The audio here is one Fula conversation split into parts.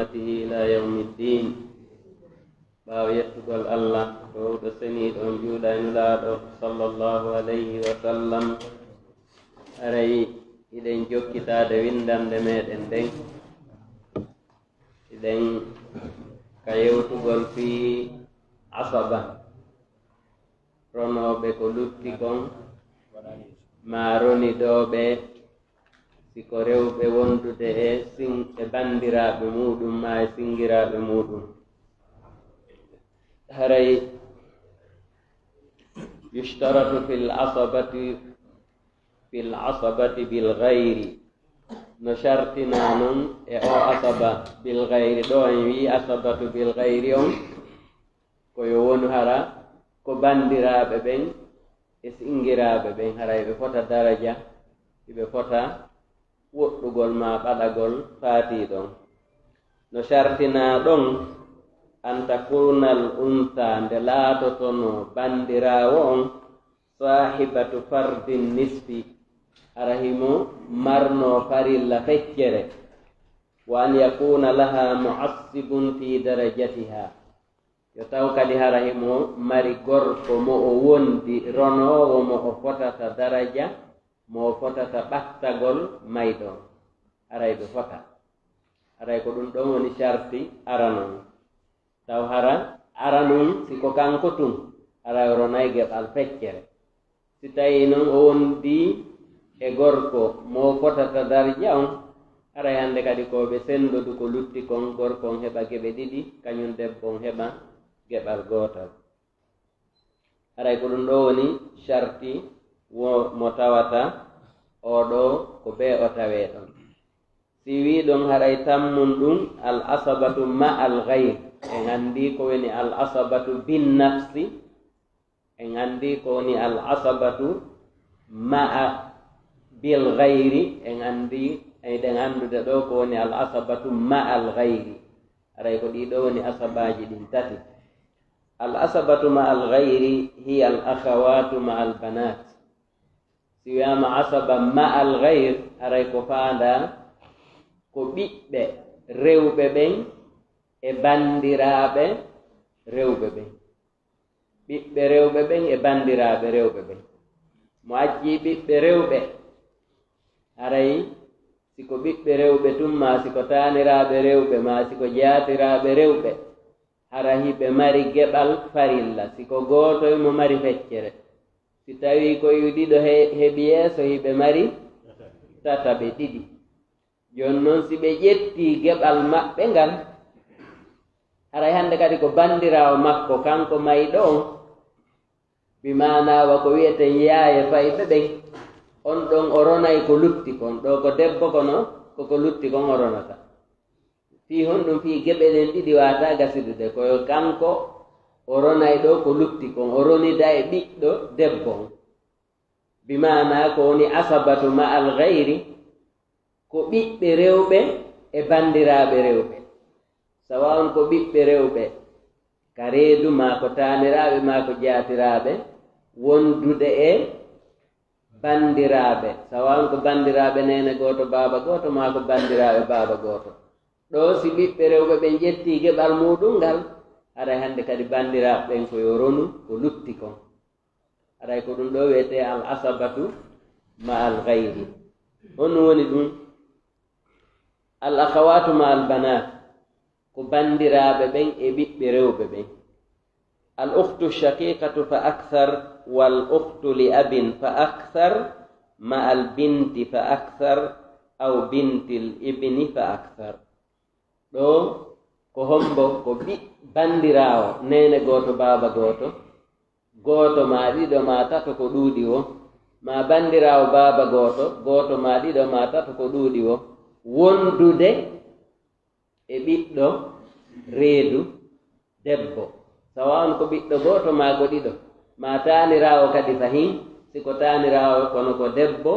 ila yawmiddin. Ɓaawo yettugol Allah ɗowɗo seniiɗo on juuɗaynulaaɗo sallallahu alayhi wa sallam, aray iɗen jokkitaade windande meeɗen nden iɗen ka yewtugol fii asaba ronooɓe ko lutti kon maa roniɗooɓe siko rewɓe wondude e banndiraaɓe muɗum maa e singiraaɓe muɗum. haray yushtaratu fil asabati bil ghayri, no shartina non e o asaba bil ghayri. ɗo en wi asabatu bil ghayri on koyo wonu hara ko banndiraaɓe ɓen e singiraaɓe ɓen. haray ɓe fota daraja, ɓe fota woɗɗugol ma ɓaɗagol faatiɗon. no shartina ɗon an takunal unsa, nde laatotono banndiraawo on sahibatu fardin nisfi, arahimo marno farilla feccere, wa an yakuna laha mu'assibun fi darajatiha, yo taw kadi harahimo mari gorko mo o wondi ronowo mo o fotata daraja, mo o fotata ɓattagol mayɗon. aray ɓe fota, aray ko ɗum ɗon woni sharti aranon. taw hara aranum siko kanko tun aray ronay geɓal feccere. si tawi noon o wondi e gorko mo fotata darja on, aray hande kadi koɓe sendodu ko lutti kon, gorko on heɓa geɓe ɗiɗi, kañum debbo on heɓa geɓal gotal. aray ko ɗum ɗo woni sharti mo tawata oɗo ko be o tawe ɗon. si wi ɗon haray tammun ɗum al asabatu ma al ghayr, en andi ko woni al asabatu bin nafsi, en andi ko woni al asabatu ma'a bil ghayri, en andi eɗen andude ɗo ko woni al asabatu ma al ghayri. aray ko ɗiɗo woni asabaji ɗin tati. al asabatu ma al ghayri hiya al akhawatu ma al banat. si wiyama asaba ma al ghayr, aray ko faanda ko ɓiɓɓe rewɓe ɓen e banndiraaɓe rewɓe ɓen. ɓiɓɓe rewɓe ɓen e banndiraaɓe rewɓe ɓen. mo acci ɓiɓɓe rewɓe, aray siko ɓiɓɓe rewɓe tun ma siko taaniraaɓe rewɓe ma siko jaatiraaɓe rewɓe, hara hiɓe mari geɓal farilla siko gootoy mo mari feccere. si tawi koye ɗiɗo heɓi yeeso hiɓe mari tataɓe ɗiɗi. jooni noon si ɓe ƴettii geɓal maɓɓe ngal, haray hannde kadi ko banndiraawo makko kanko mayɗo on, bimanawa ko wiyeten yaaye fayɓe ɓen, on ɗon o ronay ko lutti kon. ɗo ko debbo kono koko lutti kon o ronata. fii honɗum fii geɓe ɗen ɗiɗi waata gasidude, koyo kanko o ronay ɗo ko lutti kon, o ronida e ɓiɗɗo debbo on. bimana ko woni asabatu ma al ghayri, ko ɓiɓɓe rewɓe e banndiraaɓe rewɓe. sawa on ko ɓiɓɓe rewɓe ka reedu ma ko taaniraaɓe ma ko jaatiraaɓe wondude e banndiraaɓe. sawa on ko banndiraaɓe nene gooto baaba gooto ma ko banndiraaɓe baaba gooto. ɗo si ɓiɓɓe rewɓe ɓen ƴettii geɓal muɗum ngal, aray hannde kadi banndiraaɓe ɓen koyo ronu ko lutti kon. aray ko ɗum ɗo wiyete al asabatu ma al ghayri. honɗum woni ɗum al akhawatu ma al banat, ko banndiraaɓe ɓen e ɓiɓɓe rewɓe ɓen. al ukhtu shaqiqatu fa akthar wal ukhtu li abin fa akthar ma al binti fa akthar aw bintil ibni fa akthar. ɗo ko hombo ko banndiraawo nene gooto baaba gooto, gooto ma ɗiɗo ma tato ko ɗuuɗi wo, ma banndiraawo baaba gooto, gooto ma ɗiɗo ma tato ko ɗuuɗi wo, wondude e ɓiɗɗo reedu debbo. sawa on ko ɓiɗɗo gooto ma ko ɗiɗo, ma taaniraawo kadi fahin, siko taaniraawo kono ko debbo,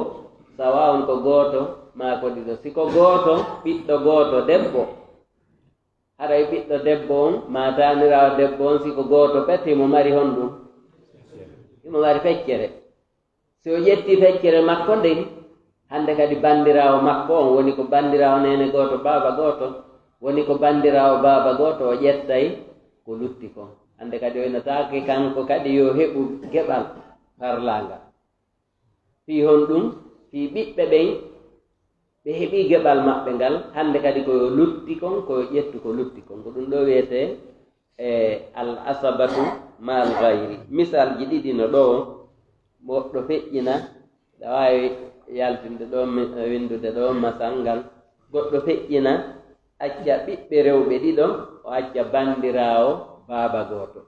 sawa on ko gooto ma ko ɗiɗo. siko gooto ɓiɗɗo gooto debbo, haray ɓiɗɗo debbo on ma taaniraawo debbo on siko gooto pet himo mari honɗum, himo mari feccere. si o ƴetti feccere makko nden, hande kadi bandirawo makko on woni ko bandirawo nene goto baba goto woni ko bandirawo baaba goto o ƴettay ko lutti kon ande kadi o inataake kanko kadi yo heɓu geɓal parlagal fi hon ɗum fi ɓiɓɓe ɓen ɓe heɓi geɓal maɓɓe ngal hande kadi koyo lutti kon koyo ƴettu ko lutti kon ko ɗum ɗo wiyete al asabatu ma al gayri misal ji ɗiɗi no ɗo moɗɗo feƴƴina ɗa wawi yaltinde ɗo windude ɗo masal ngal goɗɗo feƴƴina acca ɓiɓɓe rewɓe ɗiɗo o acca bandirawo baaba goto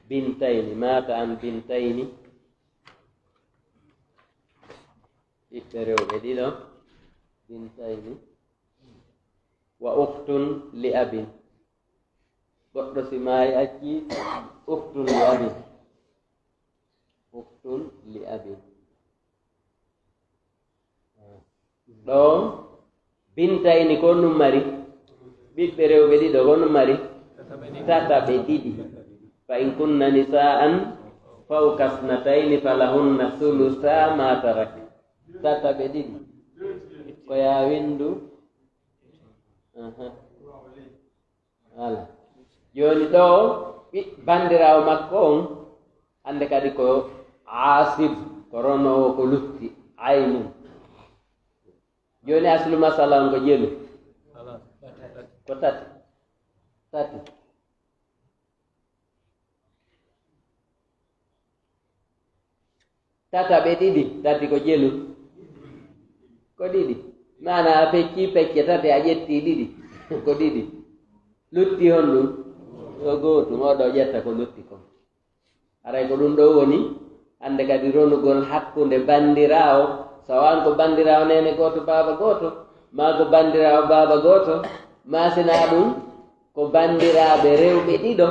bintayni mata an bintayni ɓiɓɓe rewɓe ɗiɗo bintayni wa uktun li abin goɗɗo si maayi acci uktun li abin uktun li abin ɗo bintayni ko num mari ɓiɓɓe rewɓe ɗiɗo ko num mari tataɓe ɗiɗi fa in kunna nisa'an fawqa isnatayni falahunna thulutha ma tarak tataɓe ɗiɗi ko ya windu wala joni ɗo bandirawo makko on hande kadi ko asib ko ronowo ko lutti aynum joni aslu masala on ko jelu ko tati tataɓe ɗiɗi tati ko jelu ko ɗiɗi mana a fecci pecce tati a ƴetti ɗiɗi ko ɗiɗi lutti hon ɗum o gotum oɗo ƴetta ko lutti kon aray ko ɗum ɗo woni hande kadi ronugol hakkunde bandirawo sawan ko bandirawo nene goto baaba goto ma ko bandirawo baaba goto ma sina ɗum ko bandiraɓe rewɓe ɗiɗo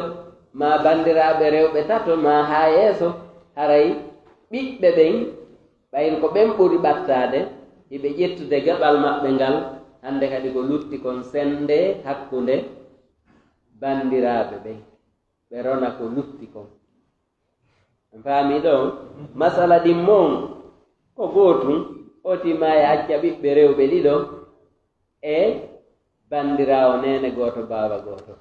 ma bandiraɓe rewɓe tato ma ha yeeso haray ɓiɓɓe ɓen ɓayri ko ɓen ɓuri ɓattade hiɓe ƴettude geɓal maɓɓe ngal hande kadi ko lutti kon sende hakkunde bandiraɓe ɓen ɓe rona ko lutti kon en faami ɗo masala ɗin mon ko gotum otima e acca ɓiɓɓe rewɓe ɗiɗo e bandirawo nene goto baaba goto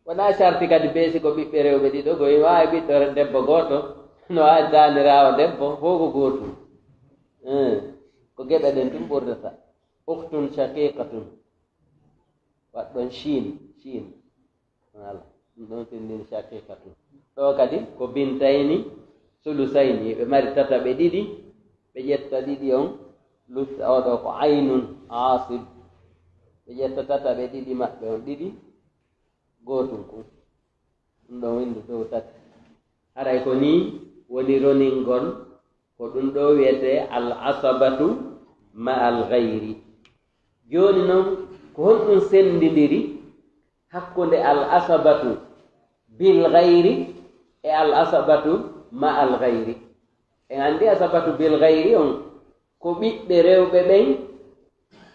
wona sarti kadi beesi ko ɓiɓɓe rewɓe ɗiɗo koye wawi ɓiɗɗo debbo goto no wawi danirawo debbo fof ko gotum ko geɓe ɗen tum ɓurdata uktun shaqiqatun waɗɗon shin wala ɗum ɗon findin shaqiqatun ɗo kadi ko bintayni sulusayni ɓe mari tataɓe ɗiɗi ɓe ƴetta ɗiɗi on lutta oɗo ko aynun asib ɓe ƴetta tataɓe ɗiɗi maɓɓe on ɗiɗi gotum kum ɗum ɗon windu dow tati haray ko ni woni roningol ko ɗum ɗo wiyete al asabatu ma al gayri joni noon ko honɗum sendidiri hakkunde al asabatu bil gayri e al asabatu ma al gayri en andi asabatu bil gayri on ko ɓiɓɓe rewɓe ɓen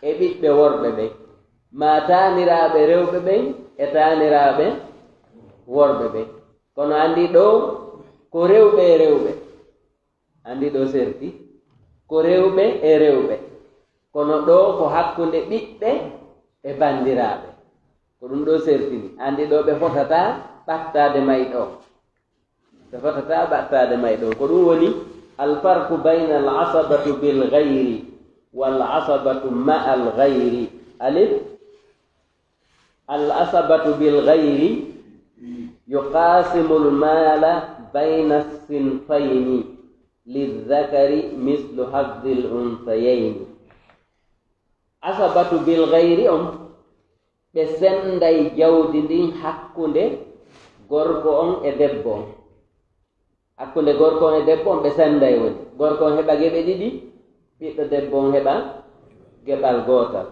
e ɓiɓɓe worɓe ɓen ma taniraɓe rewɓe ɓen e taniraɓe worɓe ɓen kono andi ɗo ko rewɓe e rewɓe andi ɗo serti ko rewɓe e rewɓe kono ɗo ko hakkunde ɓiɓɓe e bandiraɓe ko ɗum ɗo sertini andi ɗo ɓe fotata ɓattade may ɗo ɓe fotata ɓattade may ɗo ko ɗum woni alfarqu bayna al asabatu bil gayri wal asabatu ma al gayri alif al asabatu bil gayri yuqasimu al mala bayna sinfayni lizakari mislu haddi al unsayayni asabatu bil gayri on ɓe senday jawdi ndin hakkunde gorko on e debbo on hakkunde gorko on e debbo on ɓe senday woni gorko on heɓa geɓe ɗiɗi ɓiɗɗo debbo on heɓa geɓal gotal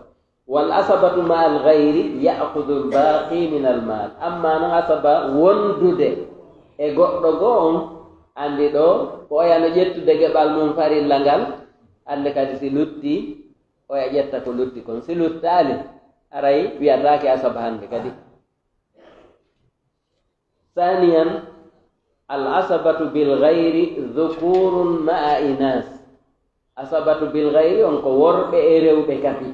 wal asabatu ma al gayri ya'khudhu al baqi min al mal amma non asaba wondude e goɗɗo goo on andi ɗo ko oyano ƴettude geɓal mum farilla ngal ande kadi si lutti oya ƴetta ko lutti kon si luttali aray wiyatake asaba hande kadi. Thaniyan al-asabatu bil ghairi dhukurun ma'a inas. Asabatu bil ghairi on ko worɓe e rewɓe kadi.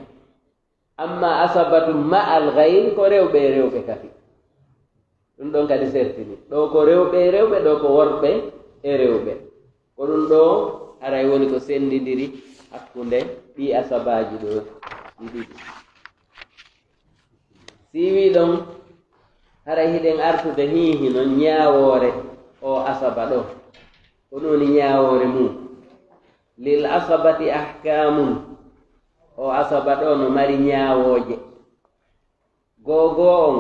Amma asabatu ma'al ghairi ko rewɓe e rewɓe kadi. Ɗum ɗon kadi sertini. Ɗo ko rewɓe e rewɓe, ɗo ko worɓe e rewɓe. Ko ɗum ɗo aray woni ko sendidiri hakkunde ɗi asabaji ɗo ɗiɗi. Siwi ɗon haray hiɗen artude hihi non ñaawore o asaba ɗo. Ko ɗum woni ñaawore mum. Lil asabati ahkamun. O asaba ɗo no mari ñaawooje. Gogo on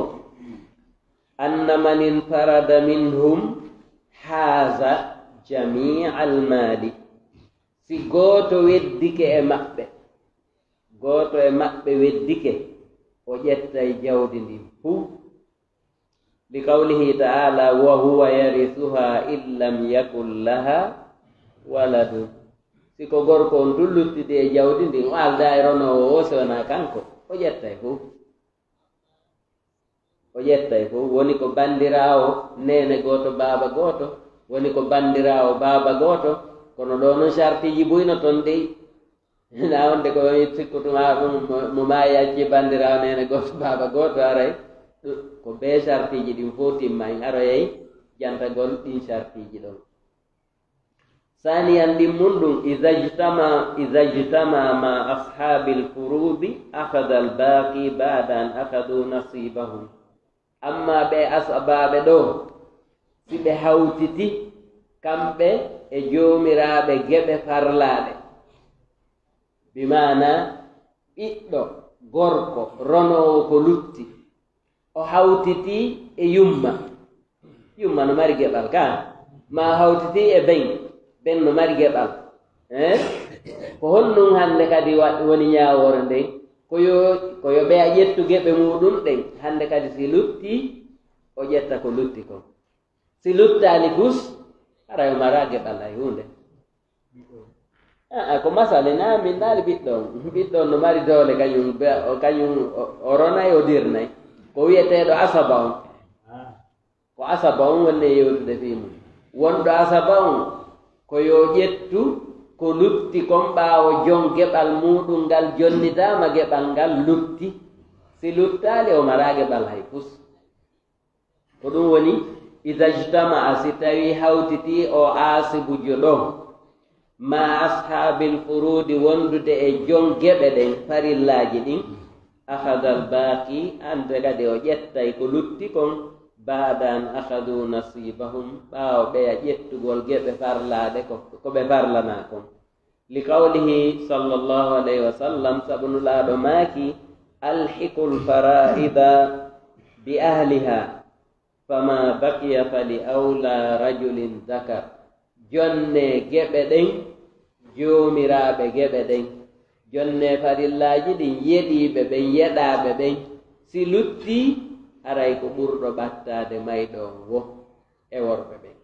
anna man infarada minhum haza jami'al mali. Si goto weddike e maɓɓe, goto e maɓɓe weddike, o ƴettay jawdi ndin fuu. Li qawlihi ta'ala wa huwa yarithuha in lam yakun laha waladun. Si ko gorko on dulluttide e jawdi ndin o alda e ronowo o sona kanko, o ƴettay fuu. O ƴettay fuu. Woni ko bandirawo nene goto baba goto, woni ko bandirawo baba goto, kono ɗo noon sartiji buyno toon dey. Na wonde ko sikkutuma mo maayi acci bandirawo nene goto baba goto aray ko be sartiji ɗin fof timma en aroyay jantagol ɗin sartiji ɗon. Saniyan ɗin mum ɗum iza jtama ma ashabil furudi akhadha al baqi ba'da an akhadhu nasibahum. Amma ɓe asabaɓe ɗo si ɓe hawtiti kamɓe e joomiraɓe geɓe farlaɗe, bimana ɓiɗɗo gorko ronowo ko lutti o hawtiti e yumma no mari geɓal ka, ma hawtiti e ben no mari geɓal, ko honnum hande kadi woni ñawore nden koyo ɓe a ƴettu geɓe muɗum ɗen. Hande kadi si lutti o ƴetta ko lutti kon, si luttali pus ara o mara geɓal hay hunde. Ko masale na min naali ɓiɗɗon no mari doole kañum o ronay o dirnay, ko wiyeteɗo asaba on, ko asaba on wonne yewtude fi mum. Wonɗo asaba on ko yo ƴettu ko lutti kon ɓaawo jon geɓal muɗum ngal jonnitama geɓal ngal lutti. Si luttali o mara geɓal hay pus. Ko ɗum woni iza jtama'a, si tawi hawtiti o asibujo ɗon ma ashabil furudi wondude e jon geɓe ɗen farillaji ɗin, akhadha al baqi, ande kadi o ƴettay ko lutti kon ba'da an akhadhu nasibahum, ɓaawo ɓe a ƴettugol geɓe farlaɗe ko ɓe farlana kon. Li qawlihi sallallahu alayhi wa sallam, sabunulaɗo maaki alhiqul fara'ida bi ahliha fama baqiya fali awla rajulin zakar. Jonne geɓe ɗen, joomiraɓe geɓe ɗen, jonne farillaji ɗin yeɗiɓe ɓen yeɗaɓe ɓen, si lutti haray ko ɓurɗo ɓattade mayɗon wo e worɓe ɓen.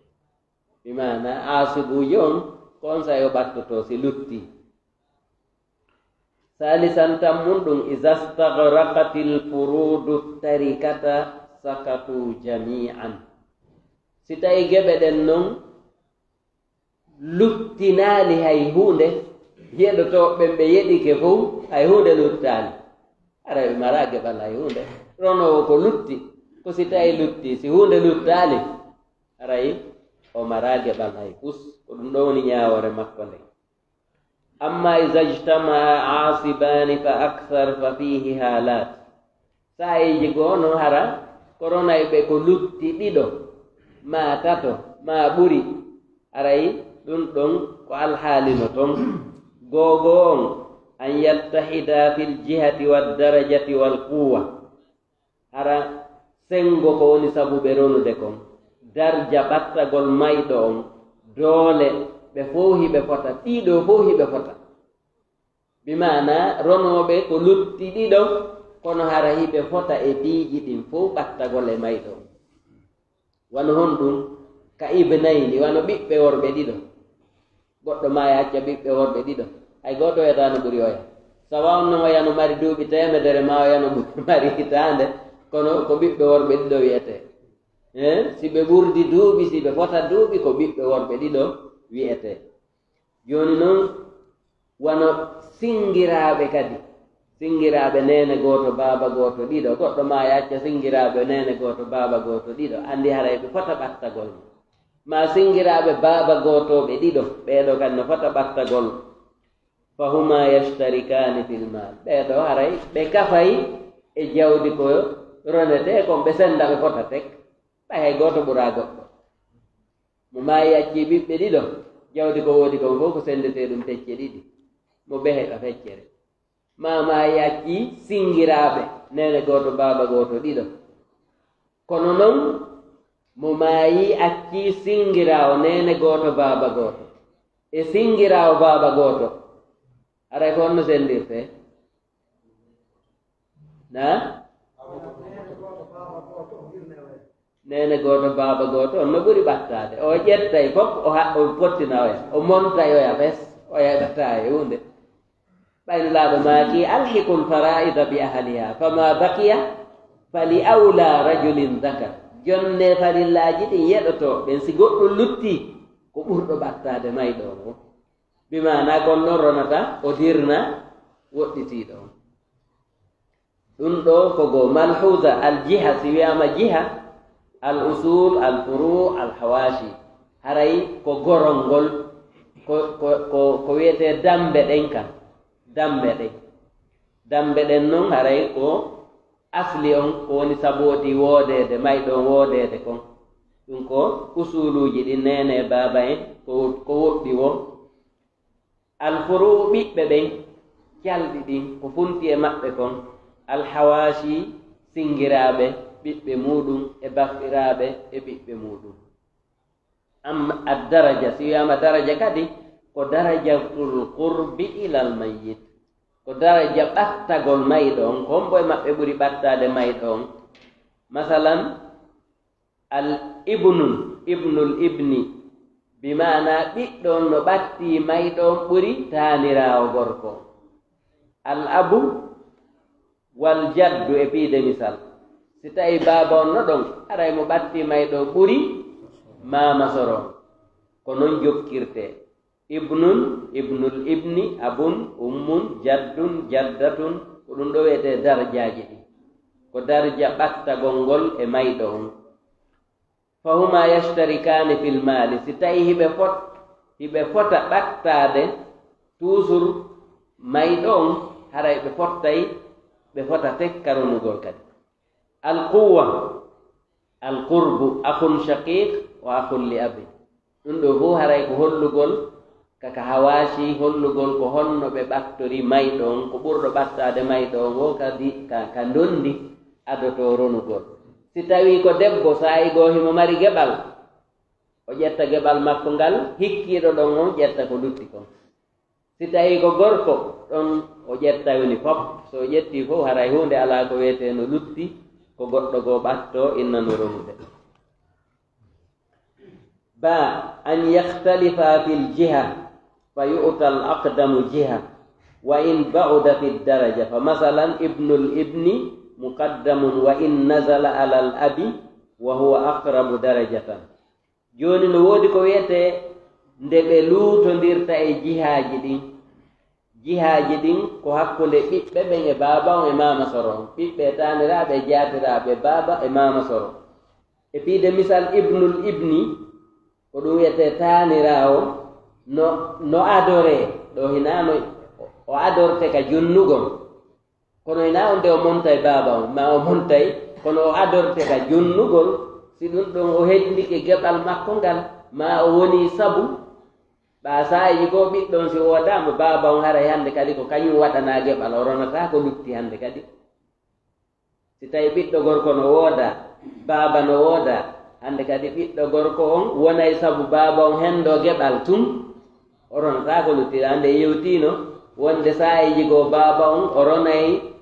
Bimana asibujo on kon sa yo ɓattoto si lutti. Salisan tammum ɗum iza staghraqatil furudu tarikata sakatu jami'an. Si tawi geɓe ɗen non luttinaali hay hunde, yeɗotoɓe ɓe yeɗike fof hay hunde luttali, ara ɓe mara geɓal hay hunde. Ronowo ko lutti, ko si tawi lutti, si hunde luttali aray o mara geɓal hay pus. Ko ɗum ɗo woni ñawore makko nde. Amma iza jtama'a asibani fa akthar fa fihi halat. Sayiji gono hara koronay ɓe ko lutti ɗiɗo ma tato ma ɓuri, aray ɗum ɗon ko alhaalino ton. Gogo on an yattahida fil jihati wad darajati wal quwa. Hara sengo ko woni sabu ɓe ronude kon, darja ɓattagol mayɗo on, doole ɓe fof hiɓe fota, ɗiɗo fof hiɓe fota. Bimana ronoɓe ko lutti ɗiɗo kono hara hiɓe fota e piiji ɗin fof ɓattagol e mayɗo on. Wano honɗum ka ibnayni, wano ɓiɓɓe worɓe ɗiɗo, goɗɗo ma yacca ɓiɓɓe worɓe ɗiɗo, hay goto wiyata no ɓuri oya. sawa no wayano mari duuɓi temedere ma wayano mari hitande kono ko ɓiɓɓe worɓe ɗiɗo wiyete si ɓe ɓurdi duuɓi si ɓe fota duuɓi ko ɓiɓɓe worɓe ɗiɗo wiyete joni noon wono singiraɓe kadi singiraɓe nene goto baaba goto ɗiɗo goɗɗo ma yacca singiraɓe nene goto baaba goto ɗiɗo andi haray ɓe fota ɓattagol ma singiraɓe baaba gotoɓe ɗiɗo ɓeɗo kadi no fota ɓattagol fahuma yashtarikani fil mal ɓeɗo haray ɓe kafay e jawdi ko ronete kon ɓe senda ɓe fota tek ɓay goto ɓura goɗɗo mo ma yacci ɓiɓɓe ɗiɗo jawdi ko woodi kon fof ko sendete ɗum pecce ɗiɗi mo ɓe heɓa feccere ma yacci singiraɓe nene goto baaba goto ɗiɗo kono noon mo maayi acci singirawo nene goto baaba goto e singirawo baaba goto aray ko honno sendirte na nene goto baaba goto on no ɓuri ɓattade o ƴettay fof o pottina oya o montay oya fes o yaɓata e hunde ɓayno laaɓo maaki alhiqul fara'ida bi ahliha fama baqiya fali awla rajulin zakar jonne farillaji ɗin yeɗoto ɓen si goɗɗum lutti ko ɓurɗo ɓattade mayɗo o bimana gon noon ronata o dirna woɗɗitiɗo on ɗum ɗo kogo malhusa aljiha si wiyama jiha al usul al furu al hawashi haray ko gorol ngol ko wiyete dambe ɗen kam dambe ɗen noon haray ko asli on ko woni saboti woodede mayɗon woodede kon ɗum ko usuluji ɗi nene baba en ko woɗɗi wo alfuru ɓiɓɓe ɓen calɗi ɗin ko funti e maɓɓe kon alhawashi singiraɓe ɓiɓɓe muɗum e baffiraɓe e ɓiɓɓe muɗum amma addaraja si wiyama daraja kadi ko darajatul qurbi ilal mayyit ko daraja ɓattagol mayɗon ko hombo e maɓɓe ɓuri ɓattade mayɗon masalan al ibnul ibni bimana ɓiɗɗon no ɓatti mayɗon ɓuri tanirawo gorko al abu wal jaddu e piide misal si tawi baba on no ɗon aray mo ɓatti mayɗo ɓuri mama soron ko noon jokkirte ibnul ibni abun ummun jaddun jaddatun ko ɗum ɗo wiyete darajaji ɗi ko darja ɓattagol ngol e mayɗo on fahuma yashtarikani fil mali si tawi hiɓe fota ɓattade toujours mayɗo on haray ɓe fottay ɓe fota tekkarunugol kadi alquwa alqurbu akhun shaqiq wa akhun li abi ɗum ɗo fof haray ko hollugol kaka hawashi hollugol ko honno ɓe ɓattori mayɗon ko ɓurɗo ɓattade mayɗon o kadi ka ndondi adoto ronugol si tawi ko debbo sayi goo himo mari geɓal o ƴetta geɓal makko ngal hikkiɗo ɗon on ƴetta ko lutti kon si tawi ko gorko ɗon o ƴetta woni fof so ƴetti fof haray hunde ala ko wiyete no lutti ko goɗɗo goo ɓatto inna no ronude ba an yahtalifa fil jiha fa yu'ta al aqdamu jiha wa in ba'uda fi daraja fa masalan ibnul ibni muqaddamun wa in nazala ala al abi wa huwa aqrabu darajatan joni no wodi ko wiyete nde ɓe luutondirta e jihaji ɗin ko hakkunde ɓiɓɓe ɓen e baba on e mama soron ɓiɓɓe taniraɓe e jatiraɓe baba e mama soron e piide misal ibnul ibni ko ɗum wiyete tanirawo no adore ɗo hinano o adorte ka junnugol kono hina on nde o monta e baba on ma o montay kono o adorte ka junnugol si ɗum ɗon o heddike geɓal makko ngal ma o woni sabu ɓa sayiji goo ɓiɗɗon si wodama baba on haray hande kadi ko kañum waɗana geɓal o ronata ko lutti hande kadi si tawi ɓiɗɗo gorko no wooda baba no wooda hande kadi ɓiɗɗo gorko on wonay sabu baba on hendo geɓal tun o ronata ko lutti hande yewtino wonde sayiji goo baba on o ronay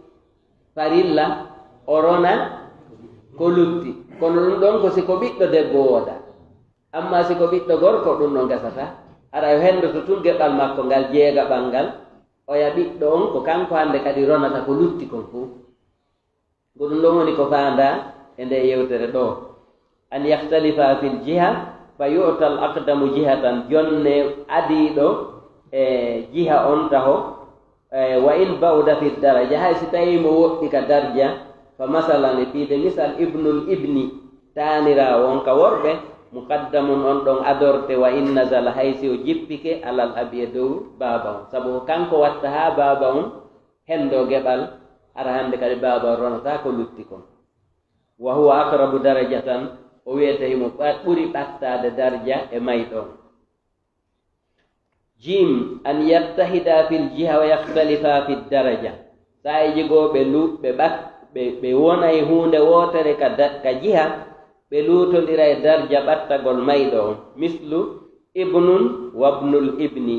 farilla o rona ko lutti kono ɗum ɗon ko siko ɓiɗɗo debbo wooda amma siko ɓiɗɗo gorko ɗum ɗon gasata ara o hendoto tun geɓal makko ngal jeegaɓal ngal o ya ɓiɗɗo on ko kanko hande kadi ronata ko lutti kon fuu ko ɗum ɗon woni ko faanda e nde yewtere ɗo an yahtalifa fil jiha fa yu'ta al aqdamu jihatan jonne adiɗo e jiha on taho wa in bawda fi daraja hay si tawi mo woɗɗi ka darja fa masalan e fiide misal ibnul ibni taanirawo on ka worɓe muqaddamun on ɗon adorte wa in nasala hay si o jippike alal abi e dow baaba on sabu kanko watta ha baaba on hendo geɓal ara hande kadi baaba on ronata ko lutti kon wa huwa aqrabu darajatan o wiyete himo ɓuri ɓattade darja e mayɗon jim an yattahida fil jiha wa yahtalifa fi daraja sa e jigoɓe ɓe wonay hunde wotere ka jiha ɓe luutodira e darja ɓattagol mayɗo on mislu ibnun wabnul ibni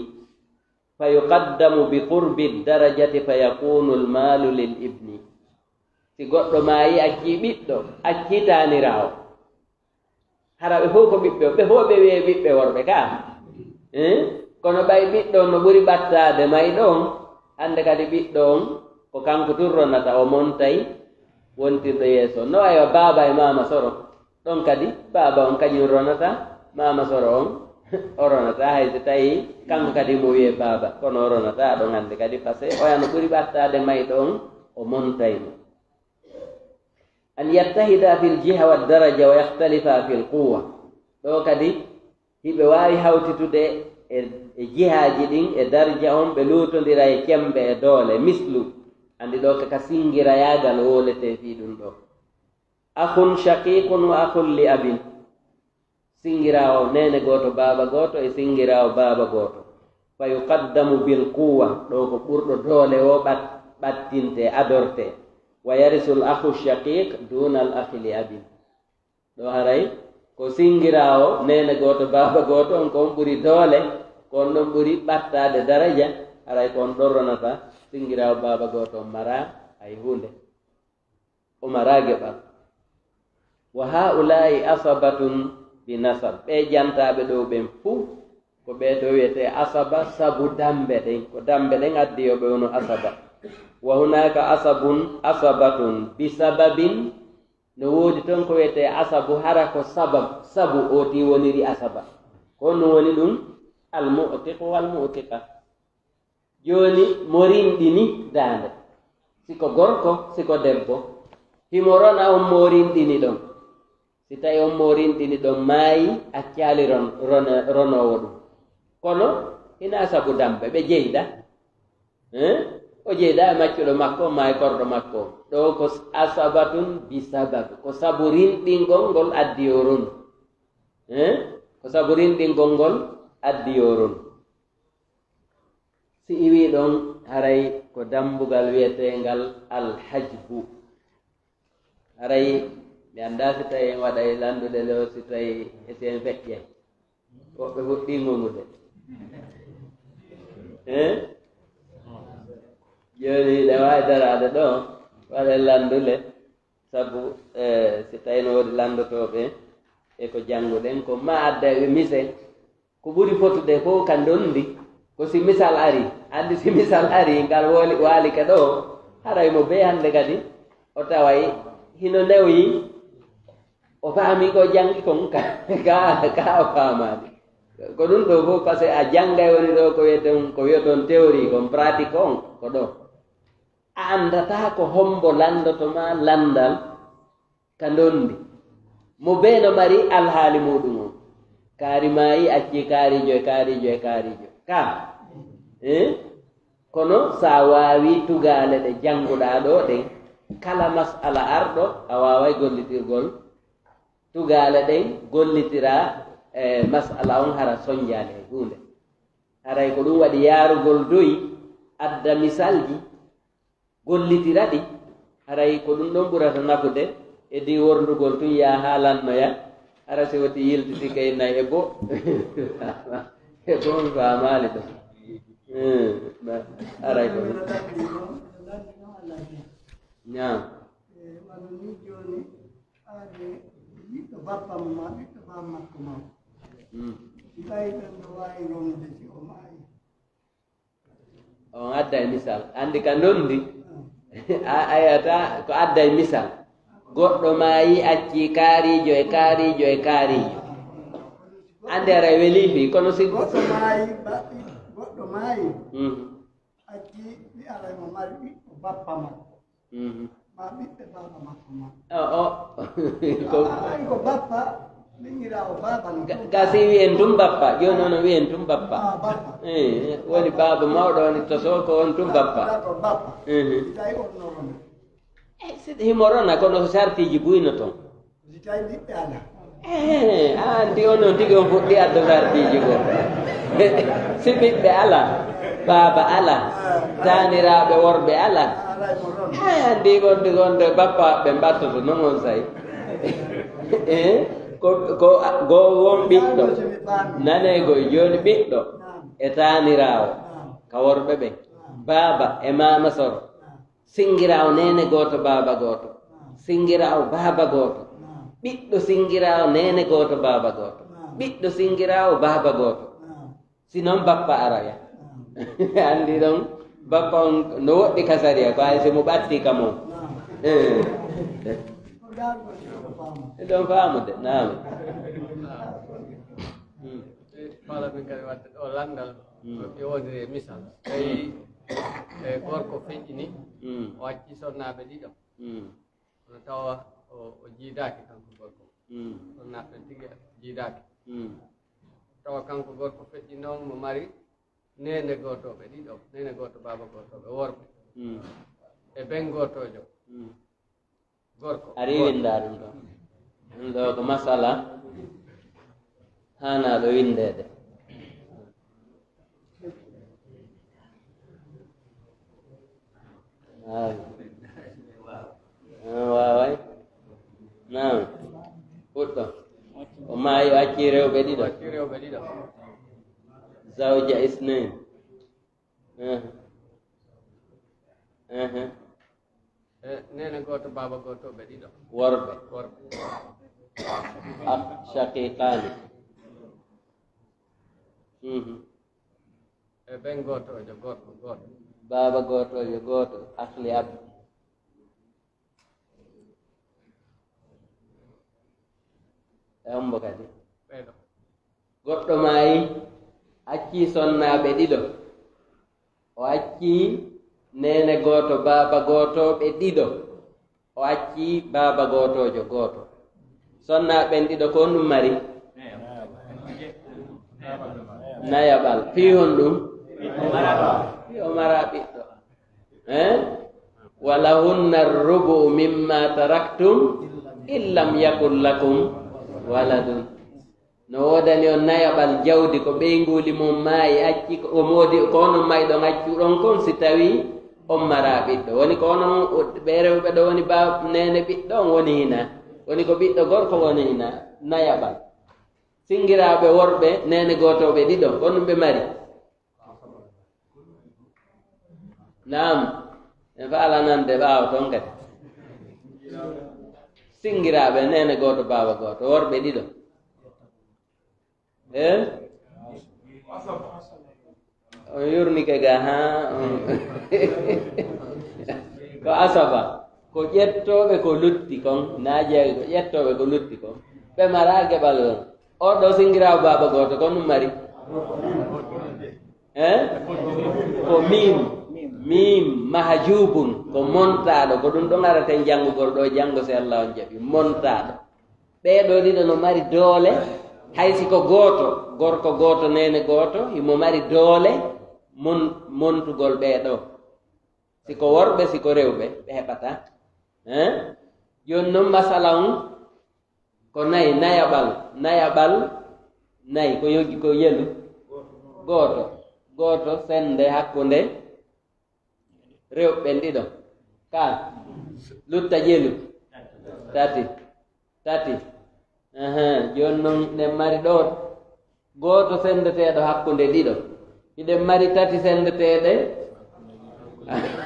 fa yuqaddamu bi qurbi darajati fa yakunu lmalu lil ibni si goɗɗo maayi acci ɓiɗɗo accitanirawo hara ɓe fof ko ɓiɓɓe ɓe fof ɓe wiye ɓiɓɓe worɓe ka kono ɓay ɓiɗɗo on no ɓuri ɓattade mayɗo on hande kadi ɓiɗɗo on ko kanko turronata o montay wontirɗo yeeso no aywa baaba e mama soro ɗon kadi baaba on kañum ronata mama soro on o ronata hay so tawi kanko kadi mo wiye baaba kono o ronata ɗon hande kadi par ce que oya no ɓuri ɓattade mayɗo on o montaymo an yattahida fil jiha wa daraja wa yahtalifa fil quwa ɗo kadi hiɓe wawi hawtitude e jihaji ɗin e darja on ɓe lutodira e cembe e doole mislu andi ɗo kaka singira yagal wolete fi ɗum ɗo akhun shaqiqun wa akhun li abin singirawo nene goto baba goto e singirawo baba goto fa yuqaddamu bil quwa ɗo ko ɓurɗo doole o ɓattinte adorte wa yarisul akhu shaqiq duna al akhi li abin ɗo haray ko singirawo nene goto baba goto on kon ɓuri doole kon ɗon ɓuri ɓattade daraja haray kon ɗorronata singirawo baba goto on mara hay hunde o mara geɓal wa haulai asabatun bi nasab ɓe jantaɓe ɗo ɓen fuu ko ɓe to wiyete asaba sabu dambe ɗen ko dambe ɗen addi yoɓe wono asaba wa hunaka asabatun bi sababin no woodi toon ko wiyete asabu hara ko sabu oti woniri asaba ko no woni ɗum almu'tiq walmu'tiqa joni mo rinɗini dande siko gorko siko debbo himo rona on mo rinɗini ɗon si tawi on mo rinɗini ɗon maayi accali ronowo ɗum kono hina sabu dambe ɓe jeyda o jeyda e maccuɗo makko maayi korɗo makko ɗo ko asabatun bi sabab ko sabu rinɗingol ngol addi yo ronu ko sabu rinɗingol ngol addi yo ronu si iwi ɗon haray ko dambugal wiyetengal alhajbu haray mi annda si tawi en waɗay landude leo si tawi e sen feƴƴe woɓɓe fuɗɗi gongude joni ɗe wawi darade ɗo waɗe landule sabu si tawi no woodi landotoɓe e ko jannguɗen ko ma adda ɓe mise ko ɓuri fotude fof ka ndondi ko si misal ari andi si misal ari ngal waalike ɗo haray mo be hande kadi o taway hino newoyi o faami ko jangi kon ka o faamani ko ɗum ɗo fof par ce que a janggay woni ɗo ko wiyeton théorie kon pratique on ko ɗo a andata ko hombo landotoma landal ka ndondi mo be no mari alhaali muɗum on kaari maayi acci kaarijo e kaarijo e kaarijo ka kono sa waawi tugaale ɗe jannguɗaa ɗo ɗen kala masala arɗo a waaway gollitirgol tugaale ɗen gollitira masala on hara soñjaale e huunde haray ko ɗum waɗi yaarugol doyi adda misalji gollitira ɗi haray ko ɗum ɗon ɓurata nafude e di worndugol tun ya haalannoya hara si woti yiltiti kay nayi e bo e bo mi faamaali ɗo aray ko ñaam ɓiɗɗo bappam ma ɓiɗɗo bam makko ma ɓay ɗon ɗo wawi ronde si o maayi on adda e misal andi ka ndondi ayata ko adda e misal goɗɗo maayi acci kaarijo e kaarijo e kaarijo ande ara welifi kono si goɗɗo maayi acci ɓi ara mo mari ɓiɗɗo bappa makko ma ɓiɓɓe baba makko ma ko bappa ɓingira o baba no gasi wiyen tum bappa joni ono wiyen tum bappa woni baba mawɗo woni to so ko won tum bappa tawi on norona siɗa himorona kono ko sartiji buyno toon si tawi ɓiɓɓe ala andi ono tigi on fuɗɗi addo sartiji go si ɓiɓɓe ala baba ala taniraɓe worɓe ala andi gonde bappa ɓe mbattoto non on sayi ko won ɓiɗɗo nanego joni ɓiɗɗo e tanirawo ka worɓe ɓe baba e mama soro singirawo nene goto baba goto singirawo baba goto ɓiɗɗo singirawo nene goto baba goto ɓiɗɗo singirawo baba goto sinon bappa araya andi ɗon bappa on no woɗɗi kasaria ko hay simo ɓatti kam on ɗon faamude naam fala min kadi wadde ɗo landal yowodiri e misal tawi gorko feƴƴini o acci sonnaɓe ɗiɗo ono tawa o jiidaki kanko gorko sonnaɓe tigi jiidaki tawa kanko gorko feƴƴi noon mo mari nene gotoɓe ɗiɗo nene goto baba gotoɓe worɓe e ben gotojo gorko ari winda ɗum ɗo ɗum ɗo ko masala hanaɗo windede waway nam fuɗɗo o maayi o acci rewɓe ɗiɗo zawja isnain nene goto baba gotoɓe ɗiɗo worɓe shaqiqani e ɓen gotojo goto baba gotojo goto ahli ab e hombo kadi ɓeɗo goɗɗo maayi acci sonnaɓe ɗiɗo o acci nene goto baba gotoɓe ɗiɗo o acci baba gotojo goto sonnaɓen ɗiɗo ko ɗum mari nayaɓal pihon ɗum o mara ɓiɗɗo wala hunna rubu mimma taraktum illam yakun lakum waladun no wodani on nayaɓal jawdi ko ɓeyguli mum maayi acci o moodi ko onon mayɗon accuɗon kon si tawi on mara ɓiɗɗo woni ko onon ɓe rewɓe ɗo woni ba nene ɓiɗɗo on woni hina woni ko ɓiɗɗo gorko woni hina nayaɓal singiraɓe worɓe nene gotoɓe ɗiɗo ko ɗum ɓe mari nam en faalanande ɓaawa toon kadi singiraɓe nene goto baba goto worɓe ɗiɗo o yurnike ga ha ko asaba ko ƴettoɓe ko lutti kon najeewi ko ƴettoɓe ko lutti kon ɓe mara geɓal on oɗo singirawo baba goto kon ɗum mari ko mim mahjubun ko montaɗo ko ɗum ɗon araten janngugol ɗo janngo se Allah on jaɓi montaɗo ɓeɗo ɗiɗo no mari doole haysi ko gooto gorko gooto nene gooto imo mari doole montugol ɓeɗo siko worɓe siko rewɓe ɓe heɓata joni noon masala on ko nayi nayaɓal nayi ko yogi ko yelu gooto sende hakkunde rewɓe ɗiɗo ka lutta jelu tati joni noon ɗen mari ɗo gooto sendeteɗo hakkunde ɗiɗo hiɗen mari tati sendeteɗe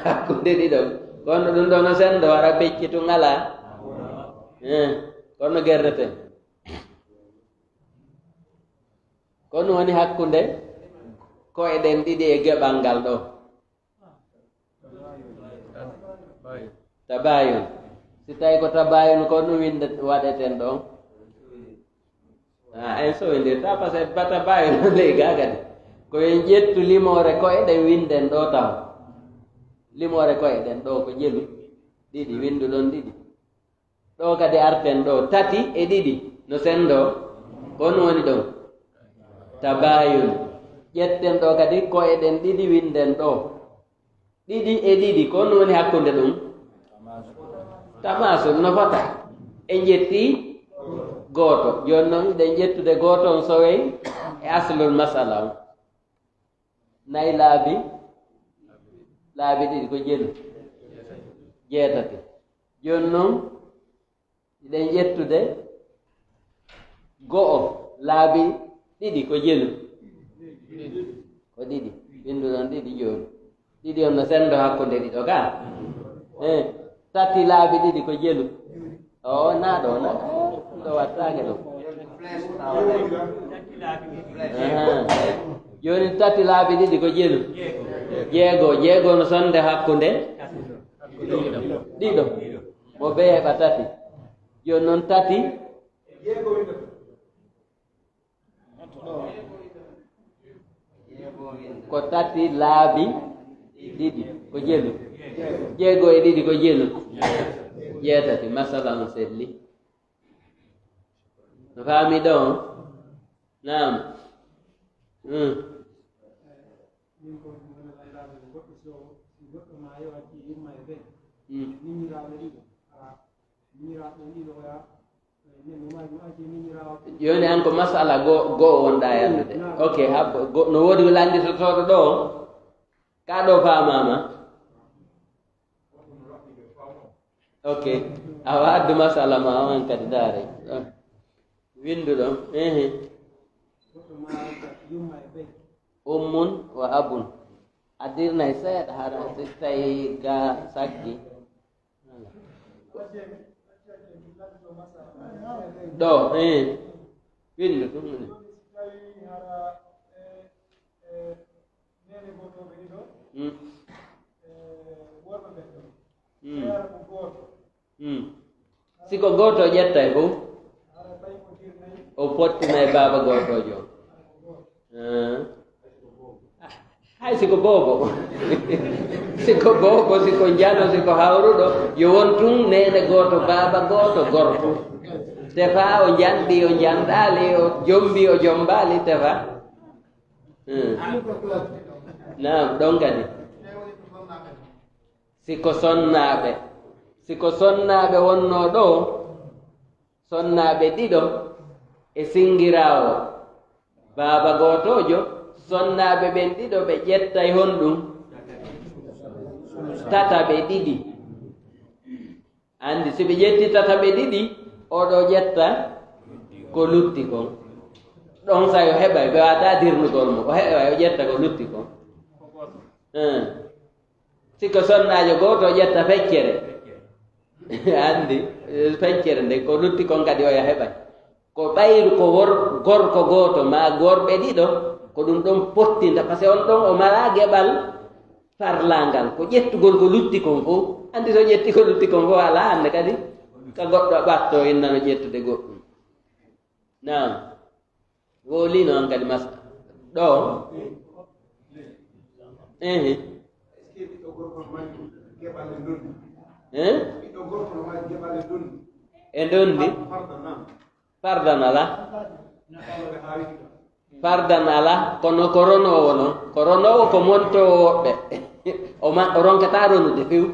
hakkunde ɗiɗo kono ɗum ɗo no sendo wara beccitu ngala kono gerdeten kono woni hakkunde ko eɗen ɗiɗi e geɓal ngal ɗo tabayun si tawi ko tabayun ko no winde waɗeten ɗon en so windirta par ce que tabayun ley gagade koyen ƴettu limore koyeɗen winden ɗo taw limore koyeɗen ɗo ko ƴelu ɗiɗi windu ɗon ɗiɗi ɗo kadi arten ɗo tati e ɗiɗi no sendo on woni ɗon tabayun ƴetten ɗo kadi koyeɗen ɗiɗi winden ɗo ɗiɗi e ɗiɗi ko on woni hakkunde ɗum tamasul no fota en ƴetti gooto joni noon ɗen ƴettude gooto on sowey e aslul masala on nayi laabi ɗiɗi ko jelu jeetati joni noon ɗen ƴettude go'o laabi ɗiɗi ko jelu ko ɗiɗi windu ɗon ɗiɗi joni ɗiɗi on no sendo hakkunde ɗiɗo ka tati laabi ɗiɗi ko jelu o naɗo na ɗo wattake ɗo joni tati laabi ɗiɗi ko jelu jeego no sonde hakkunde ɗiɗo mo be heɓa tati joni noon tati ko tati laabi ɗiɗi ko jelu jeego e ɗiɗi ko jelu jeetati masala on selli no faami ɗon nam joni an ko masala go wonɗa e andude ok no woodi ko landitotoɗo ɗo ka ɗo famama ok awa addu masala ma on kadi daare windu ɗon ummun wa abun addirnay seeɗa hara si tawi ga saggi ɗo windu ɗum siko goto ƴettay fof o pottinay baba gotojo hay siko bobo siko bobo siko jano siko hawruɗo yo won tun nene goto baba goto gorko tefa o janɗi o janɗali o jombi o jombali tefa nam ɗon kadi siko sonnaɓe wonno ɗo sonnaɓe ɗiɗo e singirawo baba gotojo sonnaɓe ɓen ɗiɗo ɓe ƴettay honɗum tataɓe ɗiɗi andi si ɓe ƴetti tataɓe ɗiɗi oɗo ƴetta ko lutti kon ɗon sa yo heɓay ɓe wata dirnugol mo o heɓay o ƴetta ko lutti kon siko sonnajo goto o ƴetta feccere andi feccere nde ko lutti kon kadi oya heɓay ko ɓayru ko gorko goto ma gorɓe ɗiɗo ko ɗum ɗon pottinta par ce que on ɗon o mala geɓal farlangal ko ƴettugol ko lutti kon fof andi so ƴetti ko lutti kon fof ala hande kadi ka goɗɗo ɓatto innano ƴettude goɗɗum nam woli noon kadi mas ɗo e dondi fardan ala fardan ala kono koronowo noon koronowo ko montowo woɓɓe o ronkata ronude few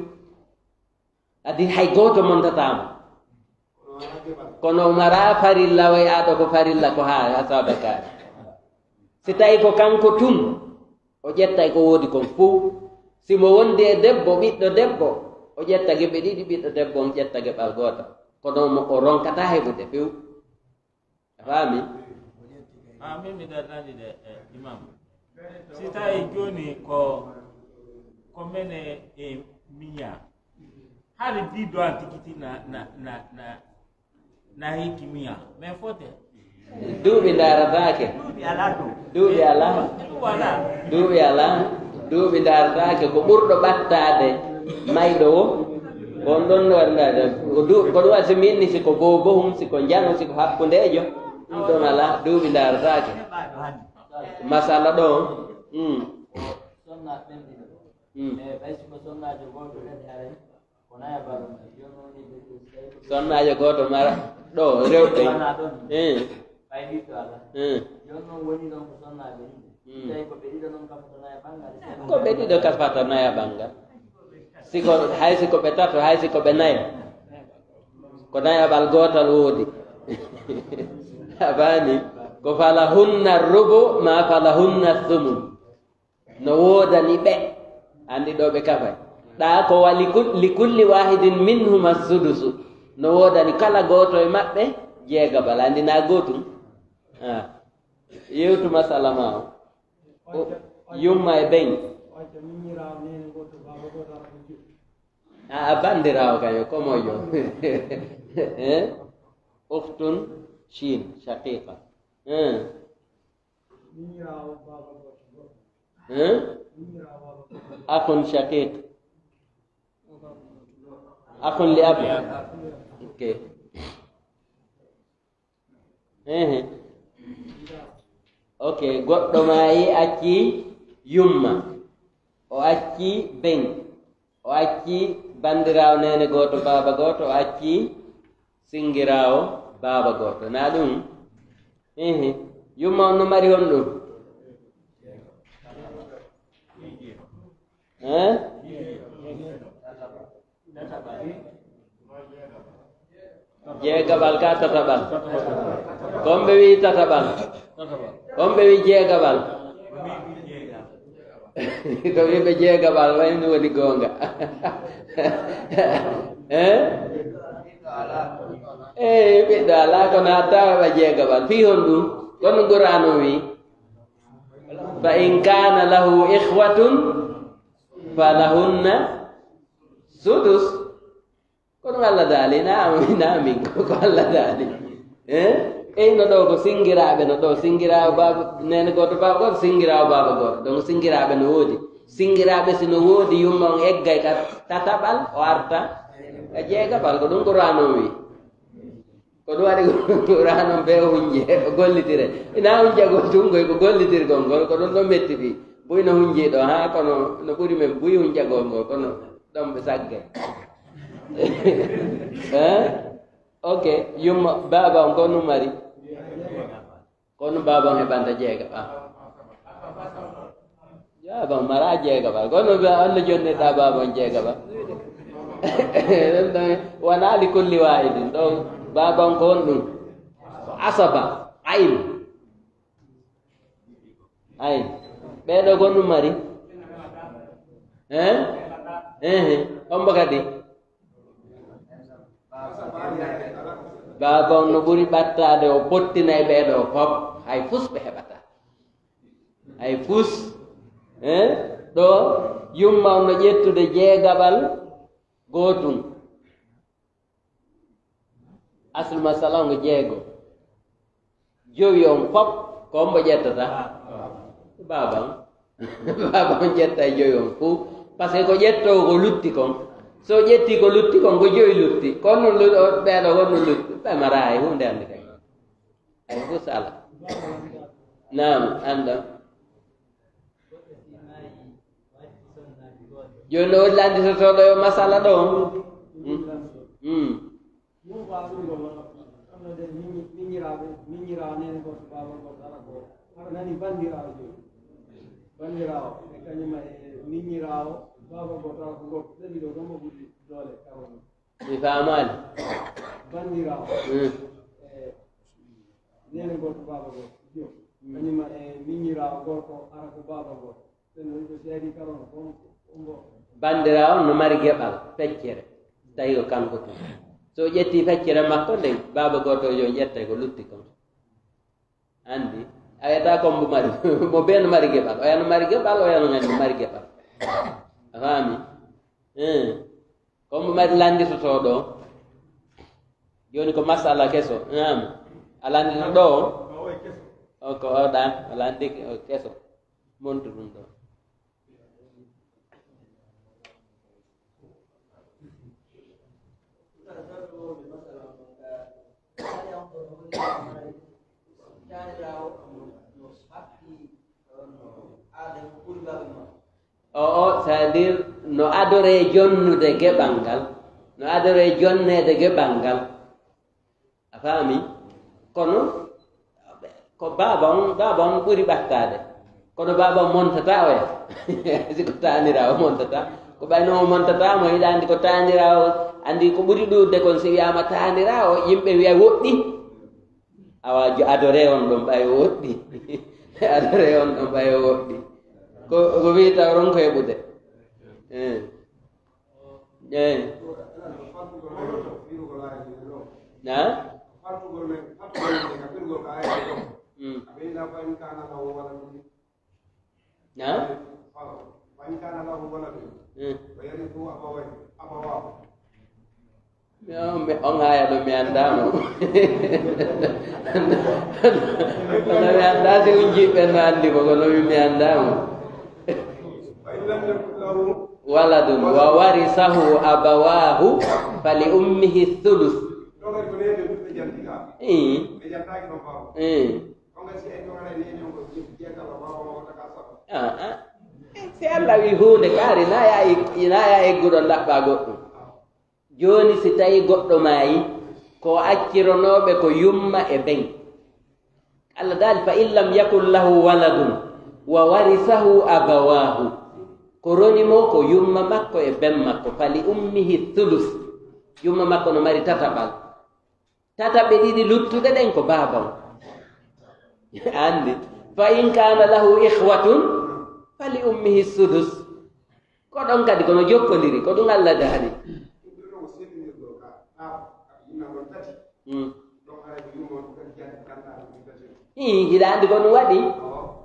adi hay goto montatamo kono mara farilla way aɗo ko farilla ko ha asaɓe kaari si tawi ko kanko tun o ƴettay ko woodi kon fof simo wondi e debbo ɓiɗɗo debbo o ƴetta geɓe ɗiɗi ɓiɗɗo debbo on ƴetta geɓal goota kono o ronkata heɓude few a faami min mi darnade de imam si tawi joni ko mene e miña haade diɗo an tikiti na hikki miña mais fote duuɓi daratake duuɓi ala duuɓi daratake ko ɓurɗo ɓattade mayɗo o on ɗon warnade ko ɗum wasi minni siko bobohum siko jano siko hakkundejo ɗum ɗon ala duuɓi daratake masala ɗo sonnajo goto mara ɗo rewɓe ko ɓe ɗiɗo kafata naya ɓangal siko hay siko ɓe tato hay siko ɓe nayo ko nayaɓal gotal woodi abani ko falahunna rubu ma falahunna thumun no woodani ɓe andi ɗo ɓe kafay ɗa ko wa likulli wahidin minhuma sudusu no woodani kala goto e maɓɓe jeegabal andi na gotum yewtu masala ma o yumma e beñ a bandirawo kayo komojo uhtun shin shaqiqa akhun shaqiq akhun li abi okay okay goɗɗo maayi acci yumma o acci beŋ o acci bandirawo nene goto baba goto o acci singirawo baba goto na ɗum yumma on no mari on ɗum jeegaɓal ka tataɓal komɓe wi tataɓal komɓe wi jeegaɓal to wiɓe jeegaɓal wayni woni gonga ɓiɗɗo ala kono hatta waɓa jeegaɓal fi hon ɗum kono qur'anu wi fa in kana lahu ihwatun falahunna sudus kono Allah daali namin ko Allah daali no ɗo ko singiraɓe no ɗo singiraɓe baba nene goto baba goto singiraɓe baba goto donc singiraɓe no woodi singiraɓe sino woodi yumma on eggay ka tataɓal o arta ka jeegaɓal ko ɗum qur'an on wi ko ɗum waɗi qur'an on be hunje o gollitire ina hunja go tungoy ko gollitirgol ngol ko ɗum ɗo metti ɗi buy no hunjiɗo ha kono no ɓuri men buy hunjagol ngol kono ɗon ɓe saggay ok yumma baba on kono mari kono baba on heɓanta jeegaɓa baba on mara jeegaɓa kono allah jonneɗa baba on jeegaɓa wona li kulli wahidin ɗo baba on ko won ɗum asaba ayn ɓeɗo gon ɗum mari ombo kadi baba on no ɓuri ɓattade o pottinay ɓeɗo fof hay fus ɓe heɓata hay fus ɗo yumma on no ƴettude jeegaɓal gotum aslu masala ngo jeego jowi on fof ko ombo ƴettata baba on baba on ƴetta e jowi on fuu par ce que ko ƴettowo ko lutti kon so ƴetti ko lutti kon ko joyi lutti kono ɓeɗo wonno lutti ɓe mara hay hunde ande kay hay fuu sala nam anda joni no woɗi landitotoɗo yo masala ɗo bandirawo e kañuma e miñirawo baba goto ala ko goto ɗeɗi ɗo gommo ɓuuri doole kawono mi famani bandirawo nene goto baba goto jo kañuma e miñirawo gorko ara ko baba goto ɓen ɗo seedi karono ombo bandirawo no mari geɓal feccere tawi ko kanko tun so ƴetti feccere makko nden baba goto jo ƴettay ko lutti kon andi a wiyata comme mo mari mo be no mari geɓal oyano mari geɓal oyano gandi mari geɓal a faami comme mo mari landitoto ɗo joni ko masala keso a landito ɗo o ko oɗan o landi keso montu ɗum ɗo c'est-à-dire no adore jonnude geɓal ngal no adore jonnede geɓal ngal a faami kono ko baba on ɓuri ɓattade kono baba on montata oya siko tanirawo montata ko ɓayno o montatamo yiɗa andi ko tanirawo andi ko ɓuri ɗurde kon si wiyama tanirawo yimɓe wiya woɗɗi awa adore on ɗon ɓayo woɗɗi adore on ɗon ɓayo woɗɗi ko wiyta ron ko heɓude na on haya ɗo mi andamo ono mi anda si unjiɓɓe no andi ko kono mi andamo waladun wa warisahu abawahu fali ummihi thuluth si Allah wi hunde kaari naya egguɗo ɗaɓɓa goɗɗum joni si tawi goɗɗo maayi ko accironoɓe ko yumma e ben Allah daali fa in lam yakun lahu waladun wa warisahu abawahu ko ronimo ko yumma makko e ben makko fali ummihi thuluth yumma makko no mari tataɓal tataɓe ɗiɗi luttuɗe ɗen ko babam andi fa in kana lahu ihwatun fali ummihi sudus ko ɗon kadi kono jokkodiri ko ɗum Allah daali hiɗa andi ko ɗum waɗi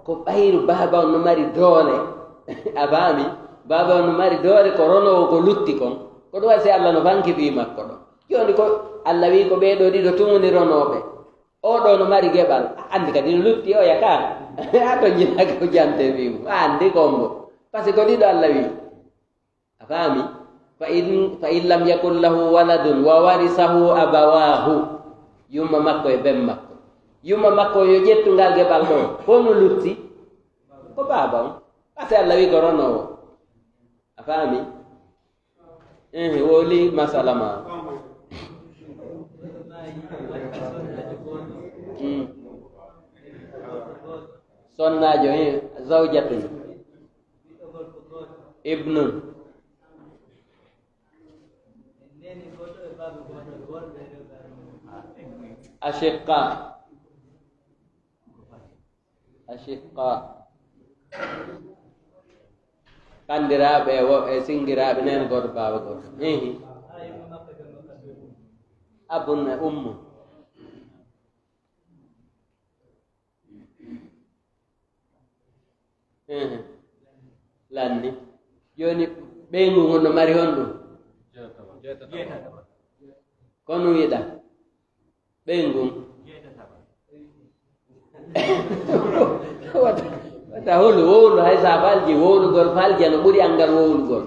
ko ɓayru baba on no mari doole a faami baba on no mari doole ko ronowo ko lutti kon ko ɗum waɗi si Allah no fankiti makko ɗon joni ko Allah wi ko ɓeeɗo ɗiɗo tumuni ronoɓe oɗo no mari geɓal andi kadi no lutti o yaka a to jinaka ko jante wimu a andi kombo par ce que ko ɗiɗo Allah wi a faami fa in lam yakun lahu waladun wa warisahu abawahu yumma makko e ben makko yumma makko yo ƴettungal geɓal ɗo hono lutti ko baba on par ce que Allah wi ko ronowo a faami woli masala ma sonnajo zawjatun ibnun ashiqa kandiraɓe e singiraɓe nen goto baba goto abun e ummu lanni joni ɓeygu ngon no mari hon ɗum kono wiɗa ɓeygum wata holu wowlu hay sa falji wowlugol falja no ɓuri angal wowlugol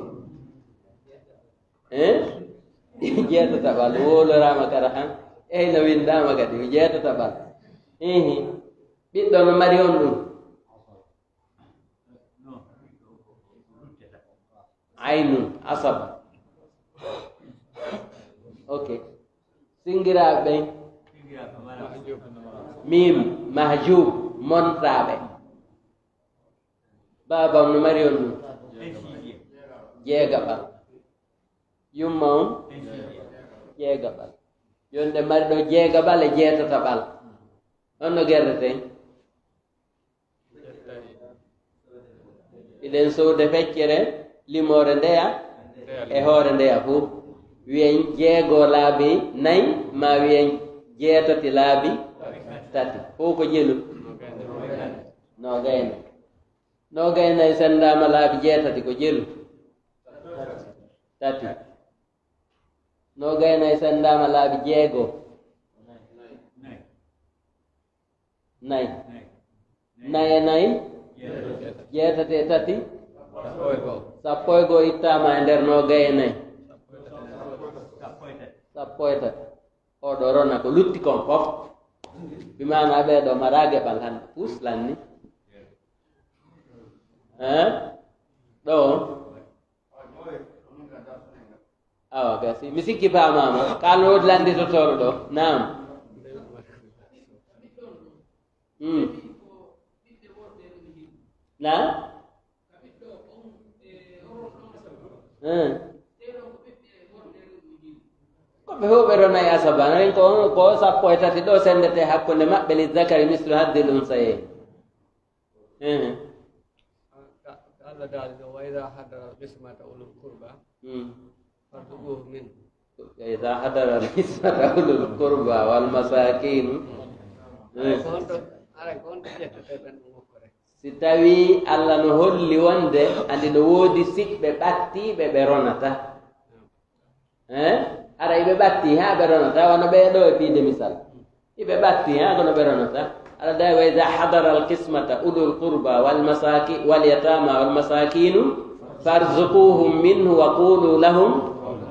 jeetataɓal wowlorama kara han eyi no windama kadi jeetataɓal ɓiɗɗo no mari on ɗum aynun asaba ok singiraɓe ɓen mim mahjub montaɓe babam no mari on ɗum jeegaɓal yumma on jeegaɓal jonde mari ɗo jeegaɓal e jeetataɓal on no guerdeten iɗen sowde feccere limore ndeya e hoore ndeya fof wiyen jeego laabi nayi ma wiyen jeetati laabi tati fof ko jelu no gaynayi sendama laabi jeetati ko jelu tati no gaynayi sendama laabi jeego nayi nayi nayi jeetati e tati sappo e goo ittama e nder no gaynayi sappo e tati oɗo rona ko lutti kon fof bimana ɓeeɗo marage ɓal hande puslan ni ɗo awa gasi mi sikki pamama kalno wodi landitotoro ɗo nam na koɓe huɓe ronayi asaba nayi ko sappo e tati ɗo sendete hakkunde maɓɓe li zakari mislu haddil unsaye Allah daali ɗo wa ida hadara alqismata ulul qurba farduquhu min ida hadara alqismata ulul qurba wal masakin si tawi Allah no holli wonde andi no woodi siɓɓe ɓattiɓe ɓe ronata ara iɓe ɓatti ha ɓe ronata wono ɓeeɗo e piide misal iɓe ɓatti ha kono ɓe ronata ala dawi wa ida hadara alqismata ulul qurba walyatama walmasakinu farzuquhum minhu wa qulu lahum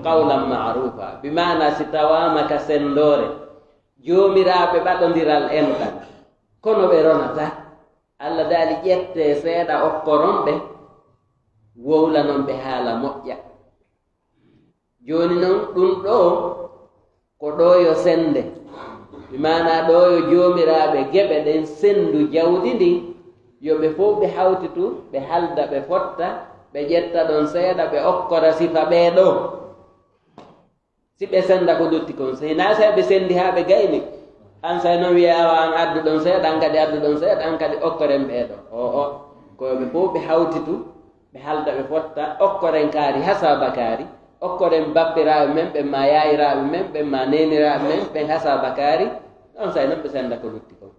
qawlan ma'rufa bimana si tawama ka sendore jomiraɓe ɓaɗodiral enɗan kono ɓe ronata Allah daali ƴette seeɗa okkoron ɓe wowla noon ɓe haala moƴƴa joni noon ɗum ɗo ko ɗo yo sende bimana ɗo yo jomiraɓe geɓe ɗen sendu jawdi ndi yoɓe fof ɓe hawtitu ɓe halda ɓe fotta ɓe ƴetta ɗon seeɗa ɓe okkora sifa ɓeeɗo si ɓe senda ko lutti kon so hina sa ɓe sendi ha ɓe gayni an say noon wiya awa an addu ɗon seeɗa an kadi addu ɗon seeɗa an kadi okkoren ɓeeɗo koyoɓe fof ɓe hawtitu ɓe halda ɓe fotta okkoren kaari hasaba kaari okkoren bappiraɓe men ɓen ma yayiraɓe men ɓen ma neniraɓe men ɓen hasaba kaari ɗon say noon ɓe senda ko lutti kon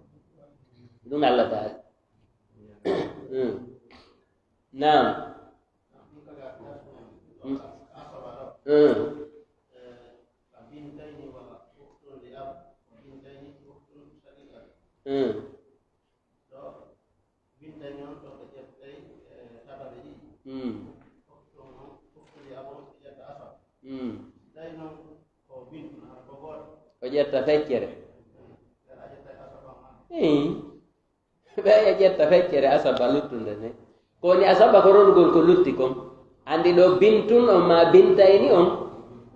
ɗum Allah daali nam o ƴetta feccere ɓe ƴetta feccere asaba luttunde ne koni asaba ko rongol ko lutti kon andi ɗo bintun on ma bintayni on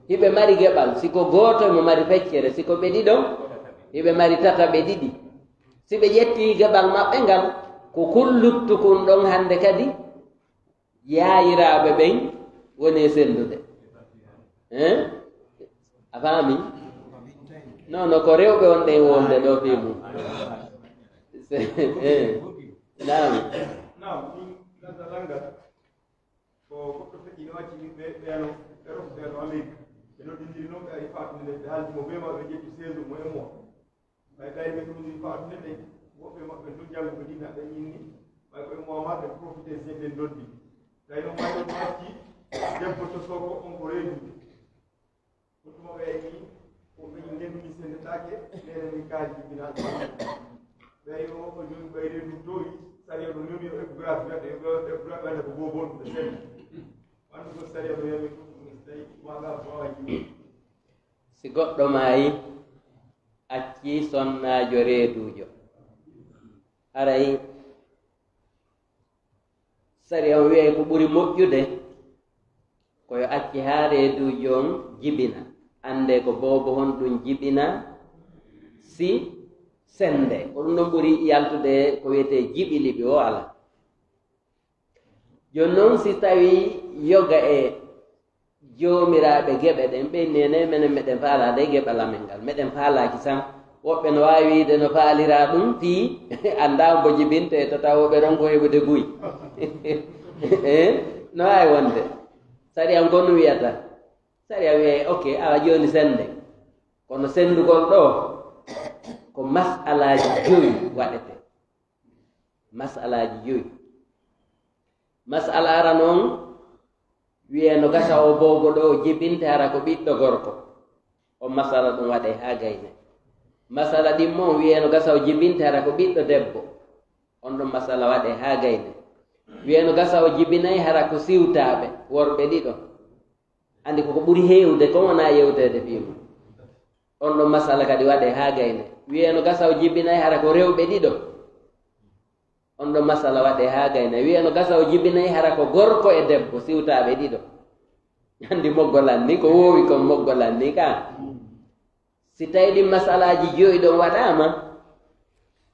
hiɓe mari geɓal siko gooto mo mari feccere siko ɓe ɗiɗo hiɓe mari tata ɓe ɗiɗi si ɓe ƴetti geɓal maɓɓe ngal ko kulluttu kun ɗon hande kadi yaayiraɓe ɓen woni sendude a faami non ko rewɓe on ɗen wonde ɗo fi mum nam ko goɗɗo feƴƴino acci ɓe ɓeeno ɓe rofteeno ha leydi ɓe noddindiri noon ɓe ari faatude ɓe haaldi mo ɓe maɓe ƴetti seize mo e mois ɓay tawi ɓe ɗumdi faatude ɓe woɓɓe maɓɓe ɗum jannguɓe ɗina ɓe ñinni ɓay koye mois ma ɓe profité si ɓe doddi tawi noon mayɗon acci debbo to soko on ko reedude goɗɗumaɓe e ni ko ɓe ndemmi sendetake ɓene min kaali jibinaɗo ɓay o ko joni ɓay reedu towi saria ɗo nomi o écographie wiyaɗe écographie wande ko bobon ɗum ɓe senda wande ko saria ɗo yami ɗum tawi maga wawa jiwi si goɗɗo maayi acci sonnaajo reeduujo aray sari on wiyay ko ɓuri moƴƴude koyo acci haa reeduujo on jibina annde ko boobo hon ɗum jibina si sende ko ɗum ɗon ɓuri yaltude ko wiyetee jiɓiliɓi o ala jooni noon si tawi yoga e joomiraaɓe geɓe ɗen ɓe nene menen meɗen faalaade geɓal amen ngal meɗen faalaaki tan woɓɓe no waawi wiide no faaliraa ɗum fii anndaa mbo jibinte to taw woɓe ronko heɓude guy no waawi wonde sariya ngonu wiyata sariya wiyay ok awa jooni sende kono sendugol ɗo ko masalaaji joyi waɗete masalaaji joyi masala ara noon wiye no gasa o boogo ɗo o jibinte hara ko ɓiɗɗo gorko o masala ɗum waɗe haa gayne masala ɗin moon wiye no gasa o jibinte hara ko ɓiɗɗo debbo on ɗon masala waɗe haa gayne wiye no gasa o jibinayi hara ko siwtaaɓe worɓe ɗiɗo andi koko ɓuri heewde ko wona yewtede fiimu on ɗon masala kadi waɗe ha gayne wiyeno gasa o jibbinayi hara ko rewɓe ɗiɗo on ɗon masala waɗe ha gayne wiyeno gasa o jibbinayi hara ko gorko e debbo siwtaɓe ɗiɗo andi moggolan ni ko wowi kon moggolan ni ka si tawi ɗin masalaji joyi ɗon waɗama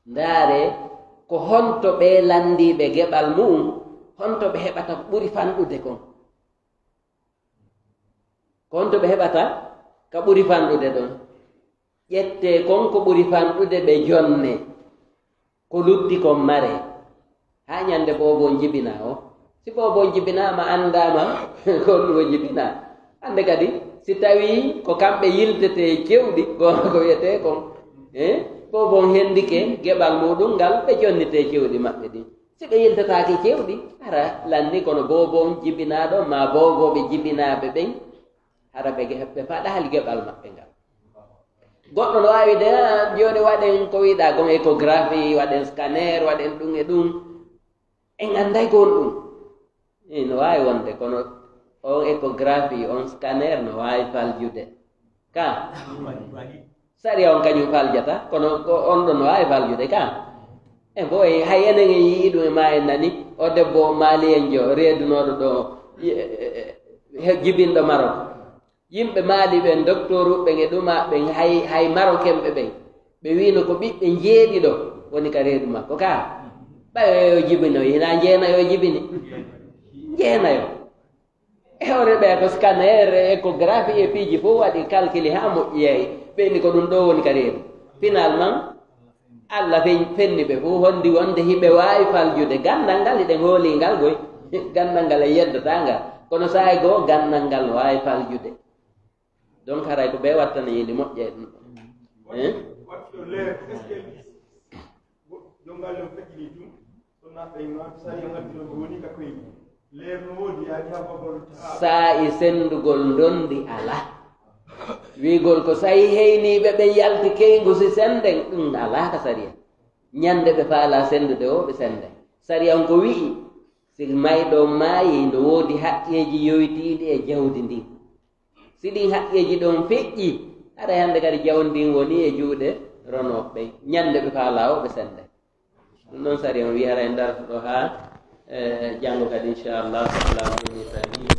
ndaare ko honto ɓe landiɓe geɓal mum honto ɓe heɓata ɓuri fanɗude kon ko honto ɓe heɓata ka ɓuri fanɗude ɗon ƴette kon ko ɓuri fanɗude ɓe jonne ko lutti kon mare ha ñande boobon jibina o si boobon jibinama andama ko ɗum o jibina hande kadi si tawi ko kamɓe yiltete cewɗi ko wiyete kon boobon hendike geɓal muɗum ngal ɓe jonnite cewɗi maɓɓe ɗin si ɓe yiltataki cewɗi hara lanni kono boobon jibinaɗo ma booboɓe jibinaɓe ɓen hara ɓe faɗali geɓal maɓɓe ngal goɗɗo no wawi de joni waɗen ko wiɗa gon échographie waɗen scanner waɗen ɗum e ɗum en anday gon ɗum no wawi wonde kono on échographie on scanner no wawi faljude ka sari on kañum faljata kono on ɗon no wawi faljude ka e bo hay enen en yii ɗum e ma en nani o debbo maali en jo reedunoɗo ɗo jibinɗo Marok yimɓe maali ɓen docteur uɓɓen e ɗuma ɓen hay Marokemɓe ɓen ɓe wino ko ɓiɓɓe jeeɗiɗo woni ka reedu makko ka ɓayo jibinoyo hina jeenayo jibini jeenayo e hore ɓe ko scanner échographie e piiji fof waɗi calcule ha moƴƴiyayi ɓeni ko ɗum ɗo woni ka reedu finalement Allah fenni ɓe fof hondi wonde hiɓe wawi faljude gandal ngal eɗen hooli ngal goy gandal ngal e yeddata ngal kono sahay goo gandal ngal no wawi faljude donc haray ko ɓe wattana yindi moƴƴe ɗum watto leer est ce que jongal no feƴƴini ɗum so naɓɓe ma sari ngaddi ɗon woni ka koye leer no woodi yaadi ha babol saa i sendugol ndondi ala wigol ko sayi heyniɓe ɓen yalti keygu si senden ɗum ala ka sariya ñande ɓe faala sendude o ɓe sende sariya on ko wi'i si mayɗo maayi ndo woodi haqqeji yoytiɗi e jawdi ndin si ɗin haqqeji ɗon feƴƴi aɗa hande kadi jawdi ndin woni e juuɗe ronoɓe ñande ɓe faala o ɓe sende ɗum noon sariya on wi hara e ndarto ɗo ha janngo kadi inchallah salamu aleykum